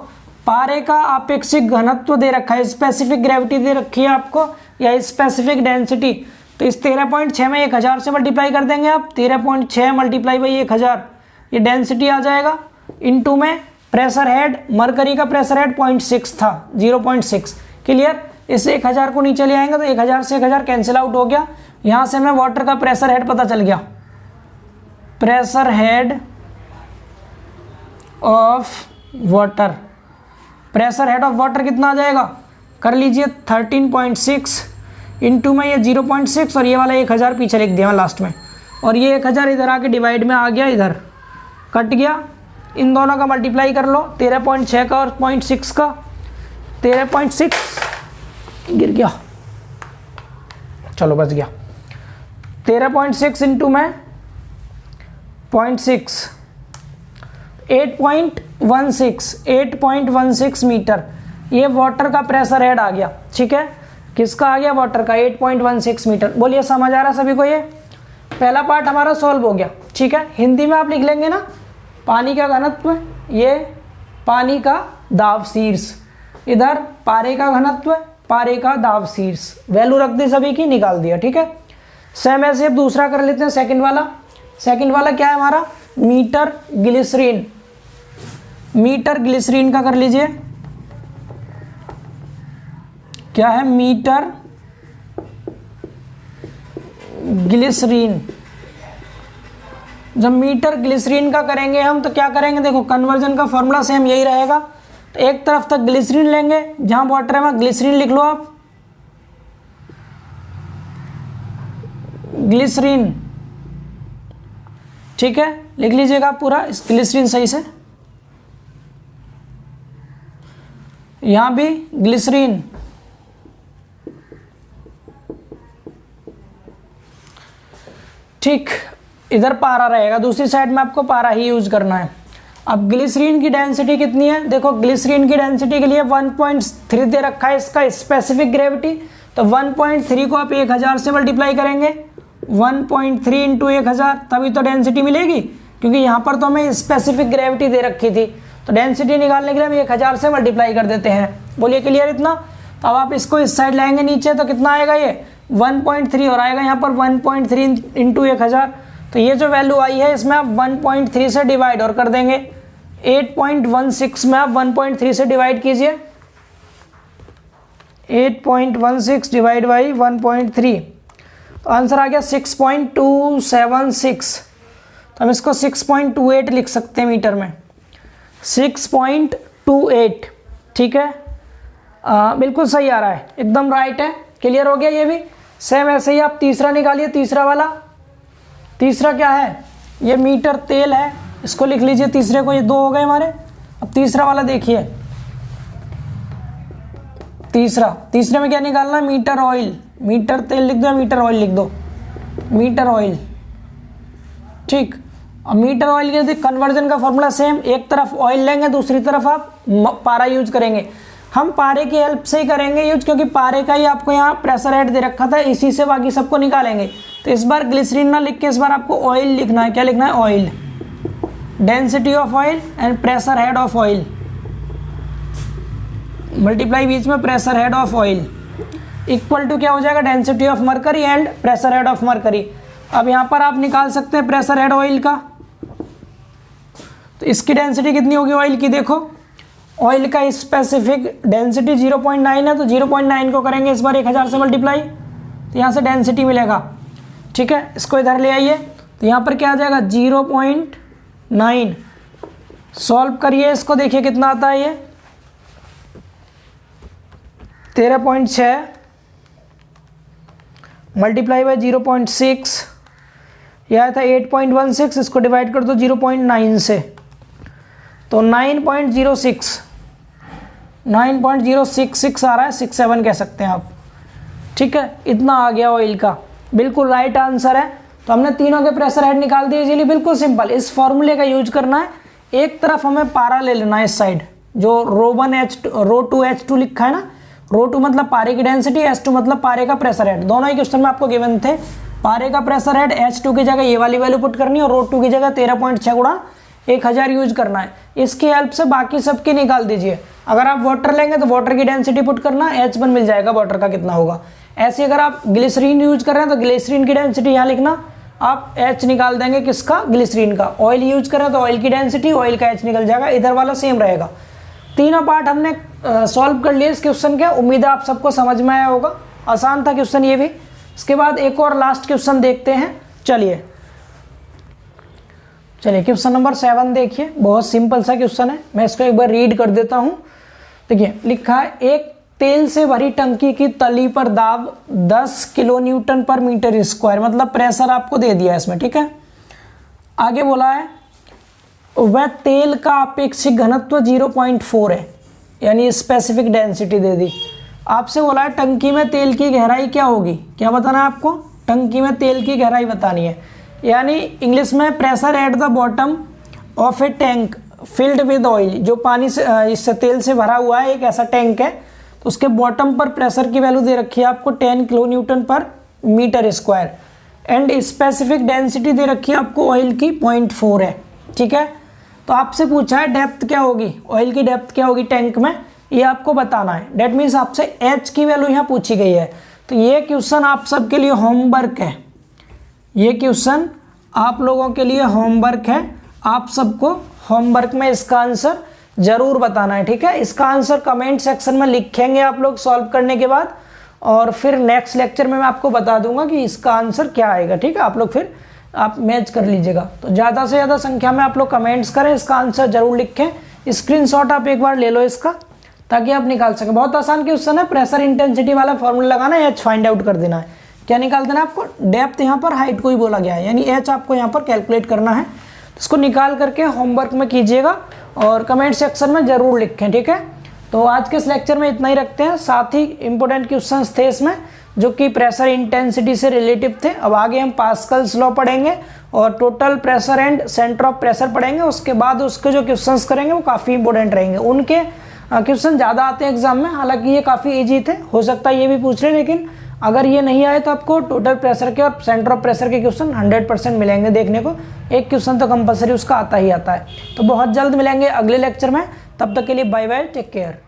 पारे का आपेक्षिक घनत्व दे रखा है, स्पेसिफिक ग्रेविटी दे रखी है आपको या स्पेसिफिक डेंसिटी। तो इस 13.6 में 1000 से मल्टीप्लाई कर देंगे आप, 13.6 मल्टीप्लाई बाई 1000, ये डेंसिटी आ जाएगा। इनटू में प्रेशर हेड, मरकरी का प्रेशर हेड 0.6 था, 0.6। क्लियर। इस 1000 को नीचे ले आएंगे तो 1000 से 1000 कैंसिल आउट हो गया। यहाँ से हमें वाटर का प्रेशर हेड पता चल गया, pressure head of water, pressure head of water कितना आ जाएगा, कर लीजिए 13.6 इंटू में ये 0.6 और ये वाला 1000 पीछे लिख दिया लास्ट में, और ये 1000 इधर आके डिवाइड में आ गया, इधर कट गया। इन दोनों का मल्टीप्लाई कर लो, 13.6 का और 0.6 का, 13.6 गिर गया, चलो बच गया। 13.6 इंटू में 0.6, 8.16 मीटर, ये वाटर का प्रेशर हेड आ गया, ठीक है। किसका आ गया, वाटर का, 8.16 मीटर। बोलिए समझ आ रहा सभी को। ये पहला पार्ट हमारा सॉल्व हो गया, ठीक है। हिंदी में आप लिख लेंगे ना, पानी का घनत्व, ये पानी का दाब शीर्ष, इधर पारे का घनत्व, पारे का दाब शीर्ष, वैल्यू रख दी सभी की, निकाल दिया, ठीक है। सेम ऐसे अब दूसरा कर लेते हैं, सेकंड वाला। सेकंड वाला क्या है हमारा, मीटर ग्लिसरीन। मीटर ग्लिसरीन का कर लीजिए, क्या है, मीटर ग्लिसरीन। जब मीटर ग्लिसरीन का करेंगे हम तो क्या करेंगे, देखो कन्वर्जन का फॉर्मूला सेम यही रहेगा। तो एक तरफ तक ग्लिसरीन लेंगे, जहां वाटर है वहां ग्लिसरीन लिख लो आप, ग्लिसरीन, ठीक है, लिख लीजिएगा पूरा इस ग्लिसरीन सही से। यहां भी ग्लिसरीन, ठीक, इधर पारा रहेगा, दूसरी साइड में आपको पारा ही यूज करना है। अब ग्लिसरीन की डेंसिटी कितनी है, देखो ग्लिसरीन की डेंसिटी के लिए 1.3 दे रखा है इसका स्पेसिफिक ग्रेविटी। तो 1.3 को आप 1000 से मल्टीप्लाई करेंगे, 1.3 इंटू 1000, तभी तो डेंसिटी मिलेगी, क्योंकि यहाँ पर तो हमें स्पेसिफिक ग्रेविटी दे रखी थी। तो डेंसिटी निकालने के लिए हम 1000 से मल्टीप्लाई कर देते हैं। बोलिए क्लियर इतना। अब आप इसको इस साइड लाएंगे नीचे तो कितना आएगा, ये 1.3 और आएगा यहाँ पर 1.3 इंटू 1000। तो ये जो वैल्यू आई है इसमें आप 1.3 से डिवाइड और कर देंगे, 8.16 में आप 1.3 से डिवाइड कीजिए, 8.16 डिवाइड बाई 1.3, तो आंसर आ गया 6.276। तो हम इसको 6.28 लिख सकते हैं मीटर में, 6.28, ठीक है, बिल्कुल सही आ रहा है, एकदम राइट है। क्लियर हो गया ये भी। सेम ऐसे ही आप तीसरा निकालिए, तीसरा वाला, तीसरा क्या है, ये मीटर तेल है, इसको लिख लीजिए तीसरे को, ये 2 हो गए हमारे। अब तीसरा वाला देखिए, तीसरे में क्या निकालना है, मीटर ऑयल, मीटर तेल लिख दो, मीटर ऑयल लिख दो, मीटर ऑयल, ठीक। अब मीटर ऑयल के कन्वर्जन का फॉर्मूला सेम, एक तरफ ऑयल लेंगे, दूसरी तरफ आप पारा यूज करेंगे। हम पारे की हेल्प से ही करेंगे यूज, क्योंकि पारे का ही आपको यहाँ प्रेशर हेड दे रखा था, इसी से बाकी सबको निकालेंगे। तो इस बार ग्लिसरीन ना लिख के इस बार आपको ऑयल लिखना है। क्या लिखना है, oil, density of oil and pressure head of oil, multiply बीच में pressure head of oil, equal to क्या हो जाएगा, density of mercury and pressure head of mercury. अब यहाँ पर आप निकाल सकते हैं प्रेशर हेड ऑयल का। तो इसकी डेंसिटी कितनी होगी ऑयल की, देखो ऑयल का स्पेसिफिक डेंसिटी 0.9 है, तो 0.9 को करेंगे इस बार 1000 से मल्टीप्लाई, तो यहाँ से डेंसिटी मिलेगा, ठीक है। इसको इधर ले आइए, तो यहाँ पर क्या आ जाएगा, 0.9। सॉल्व करिए इसको, देखिए कितना आता है, ये 13.6 मल्टीप्लाई बाई 0.6, यह आया था 8.16, इसको डिवाइड कर दो 0.9 से, तो 9.066 आ रहा है, 67 कह सकते हैं आप, ठीक है। इतना आ गया ऑयल का, बिल्कुल राइट आंसर है। तो हमने तीनों के प्रेशर हेड निकाल दिए इजीली, बिल्कुल सिंपल। इस फॉर्मूले का यूज करना है, एक तरफ हमें पारा ले लेना है इस साइड, जो ρ2H2 लिखा है ना, ρ2 मतलब पारे की डेंसिटी, H2 मतलब पारे का प्रेशर हेड। दोनों ही क्वेश्चन में आपको गिवन थे। पारे का प्रेशर हेड H2 की जगह ये वाली वैल्यू पुट करनी है, और ρ2 की जगह 13.6 गुणा 1000 यूज करना है। इसकी हेल्प से बाकी सबकी निकाल दीजिए। अगर आप वाटर लेंगे तो वाटर की डेंसिटी पुट करना, H1 मिल जाएगा वाटर का कितना होगा। ऐसे अगर आप ग्लिसरीन यूज कर रहे हैं तो ग्लिसरीन की डेंसिटी यहाँ लिखना, आप H निकाल देंगे किसका, ग्लिसरीन का। ऑयल यूज कर रहे हैं तो ऑयल की डेंसिटी, ऑयल का H निकल जाएगा, इधर वाला सेम रहेगा। तीनों पार्ट हमने सॉल्व कर लिए इस क्वेश्चन के। उम्मीद है आप सबको समझ में आया होगा, आसान था क्वेश्चन ये भी। इसके बाद एक और लास्ट क्वेश्चन देखते हैं। चलिए क्वेश्चन नंबर 7 देखिए, बहुत सिंपल सा क्वेश्चन है, मैं इसको एक बार रीड कर देता हूं। देखिए लिखा है, एक तेल से भरी टंकी की तली पर दाब 10 किलो न्यूटन पर मीटर स्क्वायर, मतलब प्रेशर आपको दे दिया है इसमें, ठीक है। आगे बोला है वह तेल का अपेक्षित घनत्व 0.4 है, यानी स्पेसिफिक डेंसिटी दे दी। आपसे बोला है टंकी में तेल की गहराई क्या होगी, क्या बताना है आपको, टंकी में तेल की गहराई बतानी है। यानी इंग्लिश में pressure at the bottom of A tank filled with oil, जो पानी से इससे तेल से भरा हुआ है एक ऐसा टैंक है, तो उसके बॉटम पर प्रेशर की वैल्यू दे रखी है आपको 10 किलो न्यूटन पर metre square, and specific density दे रखी है आपको ऑयल की 0.4 है, ठीक है। तो आपसे पूछा है डेप्थ क्या होगी, ऑयल की डेप्थ क्या होगी टैंक में, ये आपको बताना है। डेट मीन्स आपसे एच की वैल्यू यहाँ पूछी गई है। तो ये क्वेश्चन आप सबके लिए होमवर्क है, ये क्वेश्चन आप लोगों के लिए होमवर्क है, आप सबको होमवर्क में इसका आंसर ज़रूर बताना है, ठीक है। इसका आंसर कमेंट सेक्शन में लिखेंगे आप लोग सॉल्व करने के बाद, और फिर नेक्स्ट लेक्चर में मैं आपको बता दूंगा कि इसका आंसर क्या आएगा, ठीक है। आप लोग फिर आप मैच कर लीजिएगा। तो ज़्यादा से ज़्यादा संख्या में आप लोग कमेंट्स करें, इसका आंसर ज़रूर लिखें। स्क्रीनशॉट आप एक बार ले लो इसका, ताकि आप निकाल सकें। बहुत आसान क्वेश्चन है, प्रेशर इंटेंसिटी वाला फॉर्मूला लगाना है, एच फाइंड आउट कर देना है। क्या निकाल देना है आपको? डेप्थ यहाँ पर हाइट को ही बोला गया है, यानी एच आपको यहाँ पर कैलकुलेट करना है। इसको निकाल करके होमवर्क में कीजिएगा और कमेंट सेक्शन में ज़रूर लिखें, ठीक है। तो आज के इस लेक्चर में इतना ही रखते हैं। साथ ही इंपॉर्टेंट क्वेश्चंस थे इसमें जो कि प्रेशर इंटेंसिटी से रिलेटिव थे। अब आगे हम पास्कल्स लॉ पढ़ेंगे और total pressure and centre of pressure पढ़ेंगे। उसके बाद उसके जो क्वेश्चंस करेंगे वो काफ़ी इंपॉर्टेंट रहेंगे। उनके क्वेश्चन ज़्यादा आते हैं एग्जाम में, हालांकि ये काफ़ी ईजी थे, हो सकता है ये भी पूछ रहे, लेकिन अगर ये नहीं आए तो आपको टोटल प्रेशर के और सेंटर ऑफ प्रेशर के क्वेश्चन 100% मिलेंगे देखने को। एक क्वेश्चन तो कंपलसरी उसका आता ही आता है। तो बहुत जल्द मिलेंगे अगले लेक्चर में, तब तक के लिए बाय बाय, टेक केयर।